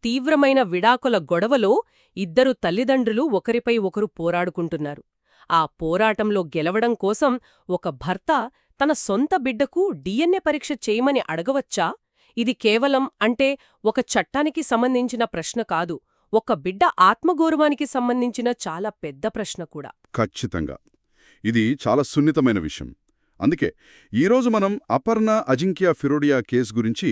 తీవ్రమైన విడాకుల గొడవలో ఇద్దరు తల్లిదండ్రులు ఒకరిపై ఒకరు పోరాడుకుంటున్నారు. ఆ పోరాటంలో గెలవడం కోసం ఒక భర్త తన సొంత బిడ్డకు డిఎన్ఏ పరీక్ష చేయమని అడగవచ్చా? ఇది కేవలం ఒక చట్టానికి సంబంధించిన ప్రశ్న కాదు, ఒక బిడ్డ ఆత్మగౌరవానికి సంబంధించిన చాలా పెద్ద ప్రశ్న కూడా. ఖచ్చితంగా ఇది చాలా సున్నితమైన విషయం. అందుకే ఈరోజు మనం అపర్ణ అజింక్య ఫిరోడియా కేసు గురించి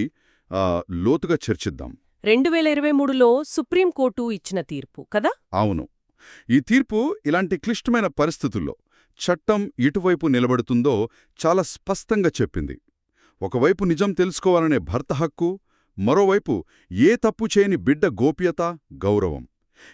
లోతుగా చర్చిద్దాం. 2023లో సుప్రీంకోర్టు ఇచ్చిన తీర్పు కదా? అవును. ఈ తీర్పు ఇలాంటి క్లిష్టమైన పరిస్థితుల్లో చట్టం ఎటువైపు నిలబడుతుందో చాలా స్పష్టంగా చెప్పింది. ఒకవైపు నిజం తెలుసుకోవాలనే భర్త హక్కు, మరోవైపు ఏ తప్పు చేయని బిడ్డ గోప్యత, గౌరవం.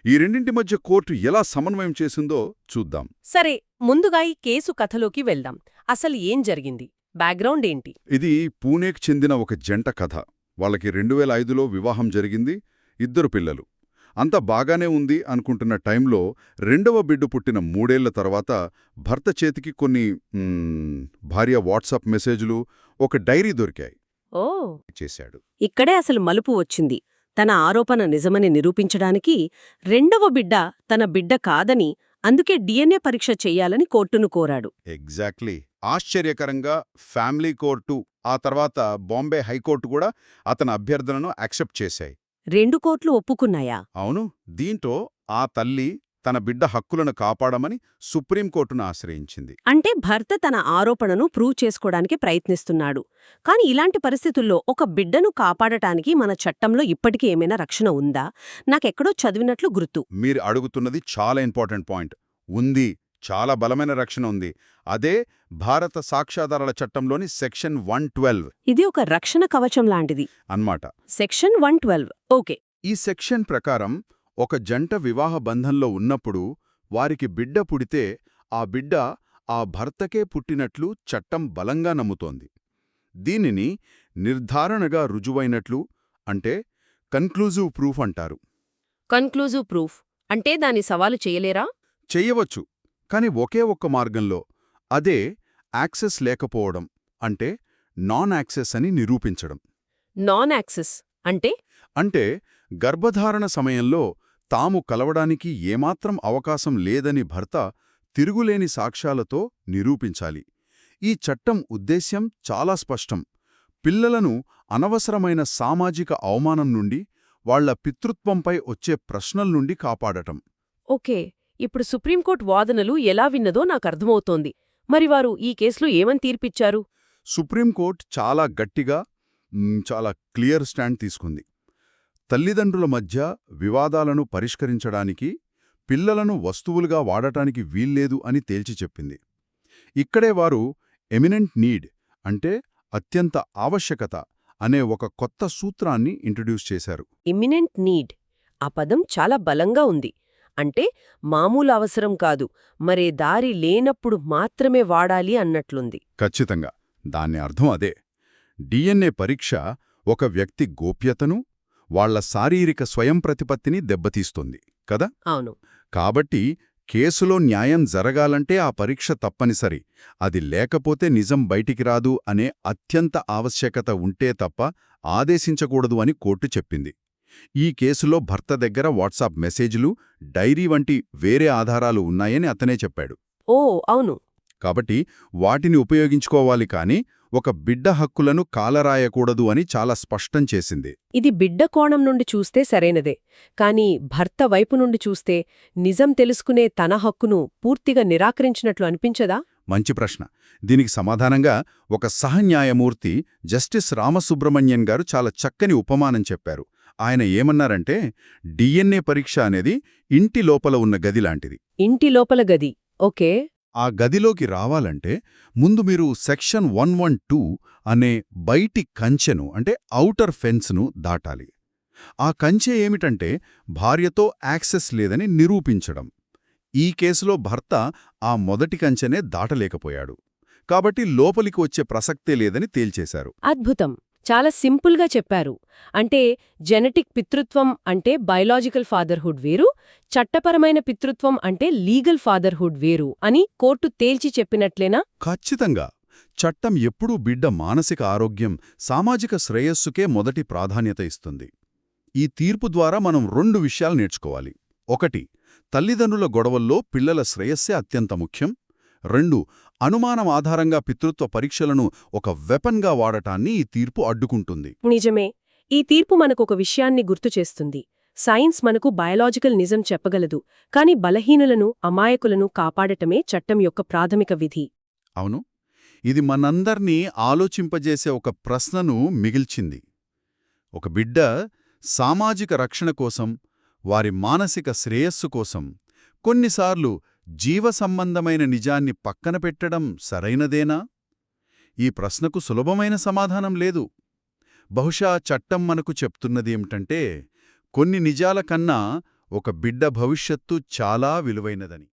ఈ రెండింటి మధ్య కోర్టు ఎలా సమన్వయం చేసిందో చూద్దాం. సరే, ముందుగా ఈ కేసు కథలోకి వెళ్దాం. అసలు ఏం జరిగింది? బ్యాక్గ్రౌండ్ ఏంటి? ఇది పూణేకి చెందిన ఒక జంట కథ. వాళ్ళకి 2005లో వివాహం జరిగింది, 2 పిల్లలు. అంతా బాగానే ఉంది అనుకుంటున్న టైంలో రెండవ బిడ్డ పుట్టిన 3 ఏళ్ల తర్వాత భర్త చేతికి కొన్ని భార్య వాట్సాప్ మెసేజ్లు, ఒక డైరీ దొరికాయి. ఓ, చేశాడు. ఇక్కడే అసలు మలుపు వచ్చింది. తన ఆరోపణ నిజమని నిరూపించడానికి రెండవ బిడ్డ తన బిడ్డ కాదని, అందుకే డిఎన్ఏ పరీక్ష చెయ్యాలని కోర్టును కోరాడు. ఎగ్జాక్ట్లీ. ఆశ్చర్యకరంగా ఫ్యామిలీ కోర్టు, ఆ తర్వాత బాంబే హైకోర్టు కూడా అతని అభ్యర్థనను యాక్సెప్ట్ చేశాయి. 2 కోర్టులు ఒప్పుకున్నాయా? అవును. దీంతో ఆ తల్లి తన బిడ్డ హక్కులను కాపాడమని సుప్రీంకోర్టును ఆశ్రయించింది. అంటే భర్త తన ఆరోపణను ప్రూవ్ చేసుకోవడానికి ప్రయత్నిస్తున్నాడు. కాని ఇలాంటి పరిస్థితుల్లో ఒక బిడ్డను కాపాడటానికి మన చట్టంలో ఇప్పటికీ ఏమైనా రక్షణ ఉందా? నాకెక్కడో చదివినట్లు గుర్తు. మీరు అడుగుతున్నది చాలా ఇంపార్టెంట్ పాయింట్. ఉంది, చాలా బలమైన రక్షణ ఉంది. అదే భారత సాక్ష్యాధారాల చట్టంలోని సెక్షన్ 112. ఇది ఒక రక్షణ కవచం లాంటిది అన్మాట. సెక్షన్ 112. ఓకే. ఈ సెక్షన్ ప్రకారం ఒక జంట వివాహ బంధంలో ఉన్నప్పుడు వారికి బిడ్డ పుడితే ఆ బిడ్డ ఆ భర్తకే పుట్టినట్లు చట్టం బలంగా నమ్ముతోంది. దీనిని నిర్ధారణగా రుజువైనట్లు, అంటే కన్క్లూజివ్ ప్రూఫ్ అంటారు. కన్క్లూజివ్ ప్రూఫ్ అంటే దాన్ని సవాలు చేయలేరా? చెయ్యవచ్చు, కాని ఒకే ఒక్క మార్గంలో. అదే యాక్సెస్ లేకపోవడం, అంటే నాన్ యాక్సెస్ అని నిరూపించడం. నాన్ యాక్సెస్ అంటే గర్భధారణ సమయంలో తాము కలవడానికి ఏమాత్రం అవకాశం లేదని భర్త తిరుగులేని సాక్ష్యాలతో నిరూపించాలి. ఈ చట్టం ఉద్దేశ్యం చాలా స్పష్టం. పిల్లలను అనవసరమైన సామాజిక అవమానం నుండి, వాళ్ల పితృత్వంపై వచ్చే ప్రశ్నల నుండి కాపాడటం. ఓకే, ఇప్పుడు సుప్రీంకోర్టు వాదనలు ఎలా విన్నదో నాకర్థమవుతోంది. మరి వారు ఈ కేసులో ఏమని తీర్పిచ్చారు? సుప్రీంకోర్టు చాలా గట్టిగా, చాలా క్లియర్ స్టాండ్ తీసుకుంది. తల్లిదండ్రుల మధ్య వివాదాలను పరిష్కరించడానికి పిల్లలను వస్తువులుగా వాడటానికి వీల్లేదు అని తేల్చి చెప్పింది. ఇక్కడే వారు ఎమినెంట్ నీడ్, అంటే అత్యంత ఆవశ్యకత అనే ఒక కొత్త సూత్రాన్ని ఇంట్రడ్యూస్ చేశారు. ఇమ్మినెంట్ నీడ్, ఆ పదం చాలా బలంగా ఉంది. అంటే మామూలు అవసరం కాదు, మరే దారి లేనప్పుడు మాత్రమే వాడాలి అన్నట్లుంది. ఖచ్చితంగా దాని అర్థం అదే. డిఎన్ఏ పరీక్ష ఒక వ్యక్తి గోప్యతను, వాళ్ల శారీరక స్వయం ప్రతిపత్తిని దెబ్బతీస్తుంది కదా? అవును. కాబట్టి కేసులో న్యాయం జరగాలంటే ఆ పరీక్ష తప్పనిసరి. అది లేకపోతే నిజం బయటికి రాదు అనే అత్యంత ఆవశ్యకత ఉంటే తప్ప ఆదేశించకూడదు అని కోర్టు చెప్పింది. ఈ కేసులో భర్త దగ్గర వాట్సాప్ మెసేజ్లు, డైరీ వంటి వేరే ఆధారాలు ఉన్నాయని అతనే చెప్పాడు. ఓ అవును. కాబట్టి వాటిని ఉపయోగించుకోవాలి, కాని ఒక బిడ్డ హక్కులను కాలరాయకూడదు అని చాలా స్పష్టం చేసింది. ఇది బిడ్డ కోణం నుండి చూస్తే సరైనదే. కాని భర్త వైపు నుండి చూస్తే నిజం తెలుసుకునే తన హక్కును పూర్తిగా నిరాకరించినట్లు అనిపించదా? మంచి ప్రశ్న. దీనికి సమాధానంగా ఒక సహన్యాయమూర్తి జస్టిస్ రామసుబ్రహ్మణ్యన్ గారు చాలా చక్కని ఉపమానం చెప్పారు. ఆయన ఏమన్నారంటే, డిఎన్ఏ పరీక్ష అనేది ఇంటి లోపల ఉన్న గది లాంటిది. ఇంటి లోపల గది, ఓకే. ఆ గదిలోకి రావాలంటే ముందు మీరు సెక్షన్ 112 అనే బయటి కంచెను, అంటే ఔటర్ ఫెన్స్ను దాటాలి. ఆ కంచె ఏమిటంటే భార్యతో యాక్సెస్ లేదని నిరూపించడం. ఈ కేసులో భర్త ఆ మొదటి కంచెనే దాటలేకపోయాడు. కాబట్టి లోపలికి వచ్చే ప్రసక్తే లేదని తేల్చేశారు. అద్భుతం. చాలా సింపుల్గా చెప్పారు. అంటే జెనెటిక్ పితృత్వం అంటే బయలాజికల్ ఫాదర్హుడ్ వేరు, చట్టపరమైన పితృత్వం అంటే లీగల్ ఫాదర్హుడ్ వేరు అని కోర్టు తేల్చి చెప్పినట్లేనా? ఖచ్చితంగా. చట్టం ఎప్పుడూ బిడ్డ మానసిక ఆరోగ్యం, సామాజిక శ్రేయస్సుకే మొదటి ప్రాధాన్యత ఇస్తుంది. ఈ తీర్పు ద్వారా మనం 2 విషయాలు నేర్చుకోవాలి. 1. తల్లిదండ్రుల గొడవల్లో పిల్లల శ్రేయస్సే అత్యంత ముఖ్యం. 2. అనుమానం ఆధారంగా పితృత్వ పరీక్షలను ఒక వెపన్గా వాడటాన్ని ఈ తీర్పు అడ్డుకుంటుంది. నిజమే. ఈ తీర్పు మనకొక విషయాన్ని గుర్తుచేస్తుంది. సైన్స్ మనకు బయలాజికల్ నిజం చెప్పగలదు, కాని బలహీనులను, అమాయకులను కాపాడటమే చట్టం యొక్క ప్రాథమిక విధి. అవును, ఇది మనందర్నీ ఆలోచింపజేసే ఒక ప్రశ్నను మిగిల్చింది. ఒక బిడ్డ సామాజిక రక్షణ కోసం, వారి మానసిక శ్రేయస్సు కోసం కొన్నిసార్లు జీవసంబంధమైన నిజాన్ని పక్కన పెట్టడం సరైనదేనా? ఈ ప్రశ్నకు సులభమైన సమాధానం లేదు. బహుశా చట్టం మనకు చెప్తున్నదేమిటంటే, కొన్ని నిజాల కన్నా ఒక బిడ్డ భవిష్యత్తు చాలా విలువైనదని.